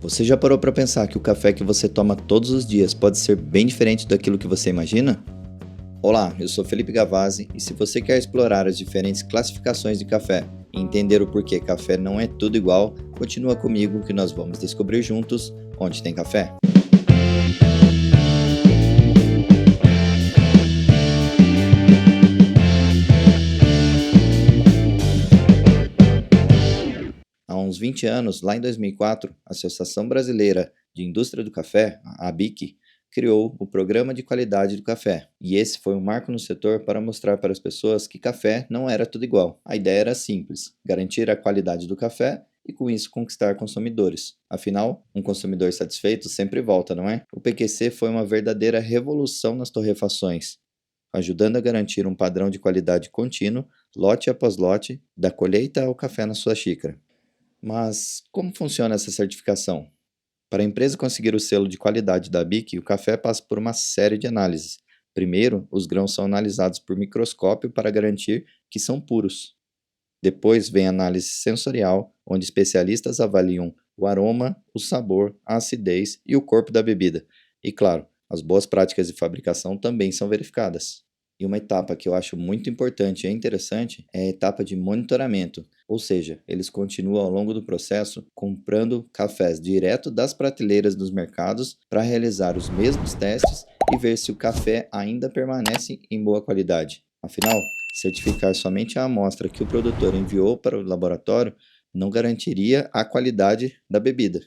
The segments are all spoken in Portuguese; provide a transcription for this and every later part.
Você já parou para pensar que o café que você toma todos os dias pode ser bem diferente daquilo que você imagina? Olá, eu sou Felipe Gavazzi e se você quer explorar as diferentes classificações de café e entender o porquê café não é tudo igual, continua comigo que nós vamos descobrir juntos onde tem café. Há uns 20 anos, lá em 2004, a Associação Brasileira de Indústria do Café, a ABIC, criou o Programa de Qualidade do Café. E esse foi um marco no setor para mostrar para as pessoas que café não era tudo igual. A ideia era simples: garantir a qualidade do café e com isso conquistar consumidores. Afinal, um consumidor satisfeito sempre volta, não é? O PQC foi uma verdadeira revolução nas torrefações, ajudando a garantir um padrão de qualidade contínuo, lote após lote, da colheita ao café na sua xícara. Mas como funciona essa certificação? Para a empresa conseguir o selo de qualidade da BIC, o café passa por uma série de análises. Primeiro, os grãos são analisados por microscópio para garantir que são puros. Depois vem a análise sensorial, onde especialistas avaliam o aroma, o sabor, a acidez e o corpo da bebida. E claro, as boas práticas de fabricação também são verificadas. E uma etapa que eu acho muito importante e interessante é a etapa de monitoramento, ou seja, eles continuam ao longo do processo comprando cafés direto das prateleiras dos mercados para realizar os mesmos testes e ver se o café ainda permanece em boa qualidade. Afinal, certificar somente a amostra que o produtor enviou para o laboratório não garantiria a qualidade da bebida.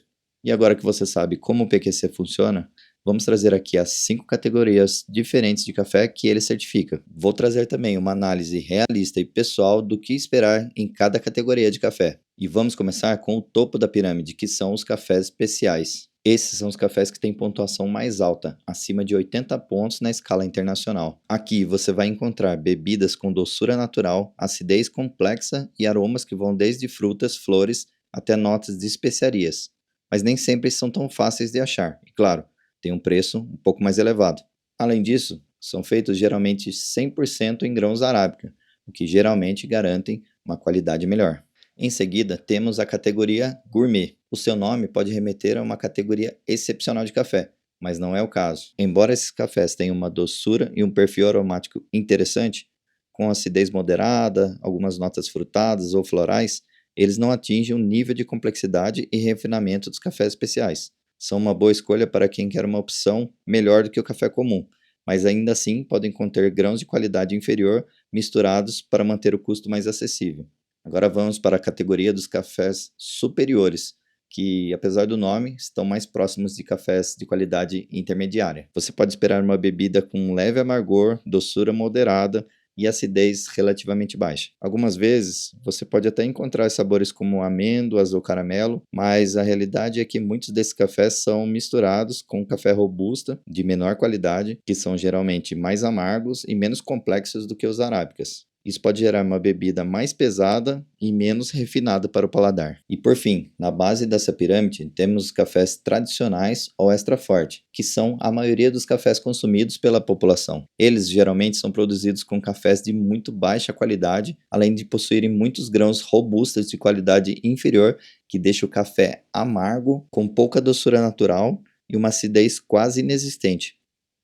E agora que você sabe como o PQC funciona, vamos trazer aqui as 5 categorias diferentes de café que ele certifica. Vou trazer também uma análise realista e pessoal do que esperar em cada categoria de café. E vamos começar com o topo da pirâmide, que são os cafés especiais. Esses são os cafés que têm pontuação mais alta, acima de 80 pontos na escala internacional. Aqui você vai encontrar bebidas com doçura natural, acidez complexa e aromas que vão desde frutas, flores até notas de especiarias. Mas nem sempre são tão fáceis de achar, e claro, tem um preço um pouco mais elevado. Além disso, são feitos geralmente 100% em grãos arábica, o que geralmente garantem uma qualidade melhor. Em seguida, temos a categoria Gourmet. O seu nome pode remeter a uma categoria excepcional de café, mas não é o caso. Embora esses cafés tenham uma doçura e um perfil aromático interessante, com acidez moderada, algumas notas frutadas ou florais, eles não atingem o nível de complexidade e refinamento dos cafés especiais. São uma boa escolha para quem quer uma opção melhor do que o café comum, mas ainda assim podem conter grãos de qualidade inferior misturados para manter o custo mais acessível. Agora vamos para a categoria dos cafés superiores, que, apesar do nome, estão mais próximos de cafés de qualidade intermediária. Você pode esperar uma bebida com um leve amargor, doçura moderada e acidez relativamente baixa. Algumas vezes você pode até encontrar sabores como amêndoas ou caramelo, mas a realidade é que muitos desses cafés são misturados com café robusta de menor qualidade, que são geralmente mais amargos e menos complexos do que os arábicas. Isso pode gerar uma bebida mais pesada e menos refinada para o paladar. E por fim, na base dessa pirâmide, temos os cafés tradicionais ou extra forte, que são a maioria dos cafés consumidos pela população. Eles geralmente são produzidos com cafés de muito baixa qualidade, além de possuírem muitos grãos robustos de qualidade inferior, que deixa o café amargo, com pouca doçura natural e uma acidez quase inexistente.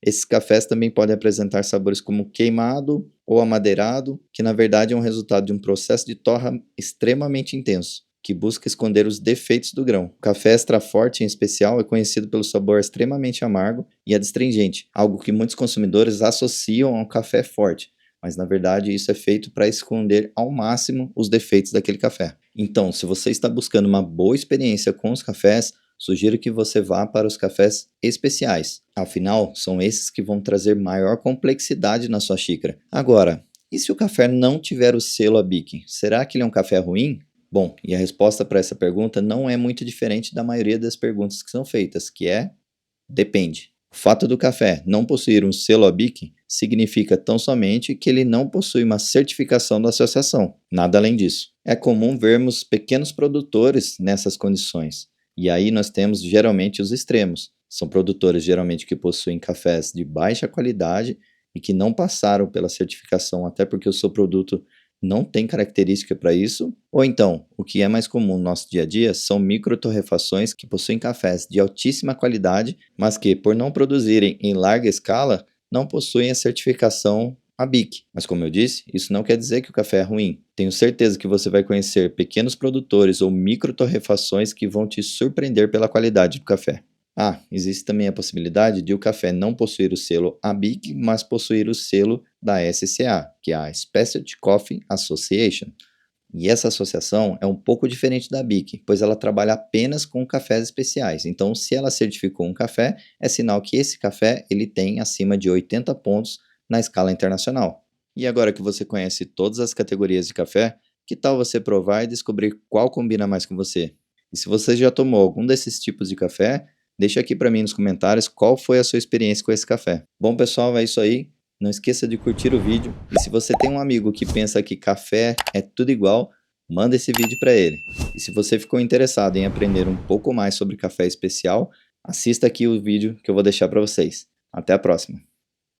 Esses cafés também podem apresentar sabores como queimado ou amadeirado, que na verdade é um resultado de um processo de torra extremamente intenso, que busca esconder os defeitos do grão. O café extra forte, em especial, é conhecido pelo sabor extremamente amargo e adstringente, algo que muitos consumidores associam ao café forte, mas na verdade isso é feito para esconder ao máximo os defeitos daquele café. Então, se você está buscando uma boa experiência com os cafés, sugiro que você vá para os cafés especiais. Afinal, são esses que vão trazer maior complexidade na sua xícara. Agora, e se o café não tiver o selo ABIC? Será que ele é um café ruim? Bom, e a resposta para essa pergunta não é muito diferente da maioria das perguntas que são feitas, que é: depende. O fato do café não possuir um selo ABIC significa tão somente que ele não possui uma certificação da associação, nada além disso. É comum vermos pequenos produtores nessas condições. E aí nós temos geralmente os extremos. São produtores geralmente que possuem cafés de baixa qualidade e que não passaram pela certificação, até porque o seu produto não tem característica para isso, ou então, o que é mais comum no nosso dia a dia são microtorrefações que possuem cafés de altíssima qualidade, mas que, por não produzirem em larga escala, não possuem a certificação ABIC. Mas como eu disse, isso não quer dizer que o café é ruim. Tenho certeza que você vai conhecer pequenos produtores ou microtorrefações que vão te surpreender pela qualidade do café. Ah, existe também a possibilidade de o café não possuir o selo ABIC, mas possuir o selo da SCA, que é a Specialty Coffee Association. E essa associação é um pouco diferente da BIC, pois ela trabalha apenas com cafés especiais. Então, se ela certificou um café, é sinal que esse café ele tem acima de 80 pontos na escala internacional. E agora que você conhece todas as categorias de café, que tal você provar e descobrir qual combina mais com você? E se você já tomou algum desses tipos de café, deixa aqui para mim nos comentários qual foi a sua experiência com esse café. Bom, pessoal, é isso aí. Não esqueça de curtir o vídeo e se você tem um amigo que pensa que café é tudo igual, manda esse vídeo para ele. E se você ficou interessado em aprender um pouco mais sobre café especial, assista aqui o vídeo que eu vou deixar para vocês. Até a próxima!